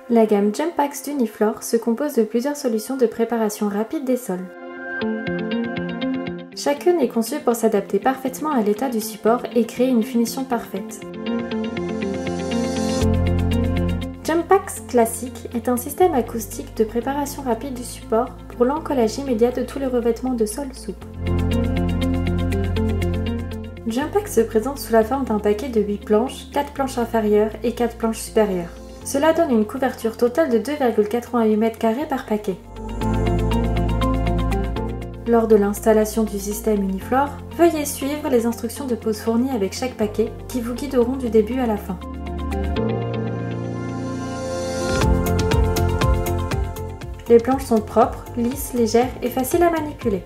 La gamme Jumpax d'Uniflor se compose de plusieurs solutions de préparation rapide des sols. Chacune est conçue pour s'adapter parfaitement à l'état du support et créer une finition parfaite. Jumpax Classic est un système acoustique de préparation rapide du support pour l'encollage immédiat de tous les revêtements de sol souple. Jumpax se présente sous la forme d'un paquet de 8 planches, 4 planches inférieures et 4 planches supérieures. Cela donne une couverture totale de 2,88 m² par paquet. Lors de l'installation du système Uniflor, veuillez suivre les instructions de pose fournies avec chaque paquet qui vous guideront du début à la fin. Les planches sont propres, lisses, légères et faciles à manipuler.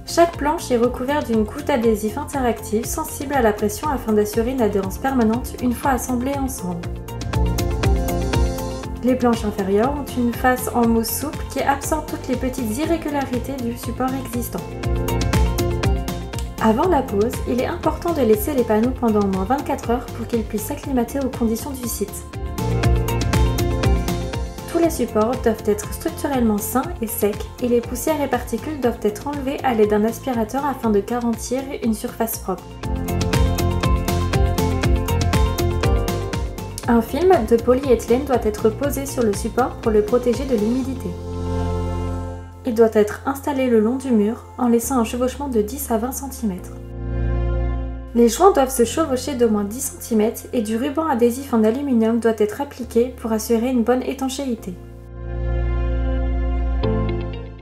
Chaque planche est recouverte d'une couche d'adhésif interactif sensible à la pression afin d'assurer une adhérence permanente une fois assemblées ensemble. Les planches inférieures ont une face en mousse souple qui absorbe toutes les petites irrégularités du support existant. Avant la pose, il est important de laisser les panneaux pendant au moins 24 heures pour qu'ils puissent s'acclimater aux conditions du site. Tous les supports doivent être structurellement sains et secs et les poussières et particules doivent être enlevées à l'aide d'un aspirateur afin de garantir une surface propre. Un film de polyéthylène doit être posé sur le support pour le protéger de l'humidité. Il doit être installé le long du mur en laissant un chevauchement de 10 à 20 cm. Les joints doivent se chevaucher d'au moins 10 cm et du ruban adhésif en aluminium doit être appliqué pour assurer une bonne étanchéité.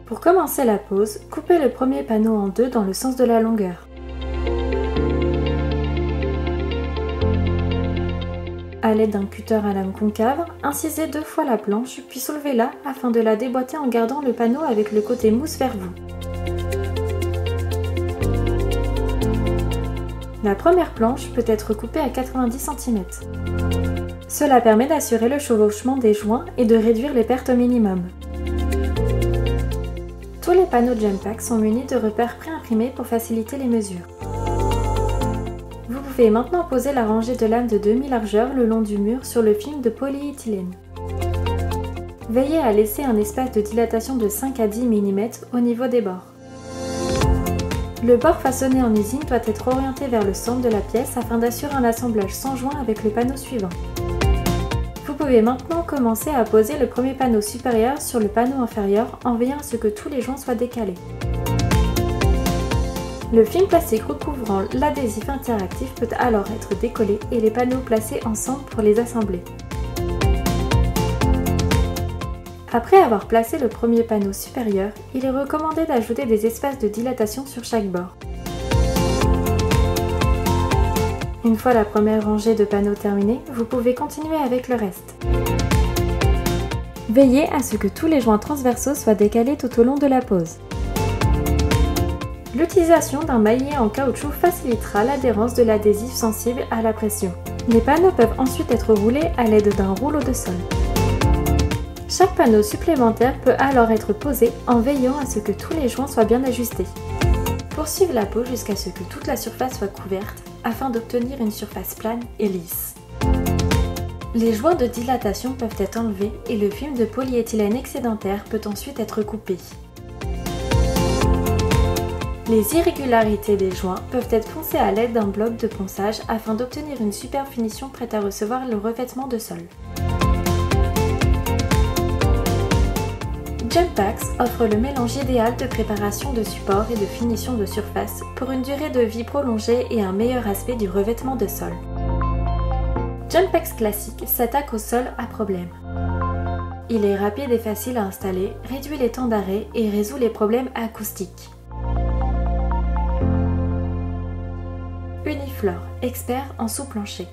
Pour commencer la pose, coupez le premier panneau en deux dans le sens de la longueur. À l'aide d'un cutter à lame concave, incisez 2 fois la planche, puis soulevez-la afin de la déboîter en gardant le panneau avec le côté mousse vers vous. La première planche peut être coupée à 90 cm. Cela permet d'assurer le chevauchement des joints et de réduire les pertes au minimum. Tous les panneaux Jumpax sont munis de repères préimprimés pour faciliter les mesures. Vous pouvez maintenant poser la rangée de lames de demi-largeur le long du mur sur le film de polyéthylène. Veillez à laisser un espace de dilatation de 5 à 10 mm au niveau des bords. Le bord façonné en usine doit être orienté vers le centre de la pièce afin d'assurer un assemblage sans joint avec le panneau suivant. Vous pouvez maintenant commencer à poser le premier panneau supérieur sur le panneau inférieur en veillant à ce que tous les joints soient décalés. Le film plastique recouvrant l'adhésif interactif peut alors être décollé et les panneaux placés ensemble pour les assembler. Après avoir placé le premier panneau supérieur, il est recommandé d'ajouter des espaces de dilatation sur chaque bord. Une fois la première rangée de panneaux terminée, vous pouvez continuer avec le reste. Veillez à ce que tous les joints transversaux soient décalés tout au long de la pose. L'utilisation d'un maillet en caoutchouc facilitera l'adhérence de l'adhésif sensible à la pression. Les panneaux peuvent ensuite être roulés à l'aide d'un rouleau de sol. Chaque panneau supplémentaire peut alors être posé en veillant à ce que tous les joints soient bien ajustés. Poursuivez la pose jusqu'à ce que toute la surface soit couverte afin d'obtenir une surface plane et lisse. Les joints de dilatation peuvent être enlevés et le film de polyéthylène excédentaire peut ensuite être coupé. Les irrégularités des joints peuvent être poncées à l'aide d'un bloc de ponçage afin d'obtenir une superbe finition prête à recevoir le revêtement de sol. Jumpax offre le mélange idéal de préparation de support et de finition de surface pour une durée de vie prolongée et un meilleur aspect du revêtement de sol. Jumpax Classic s'attaque au sol à problème. Il est rapide et facile à installer, réduit les temps d'arrêt et résout les problèmes acoustiques. Uniflor, expert en sous-plancher.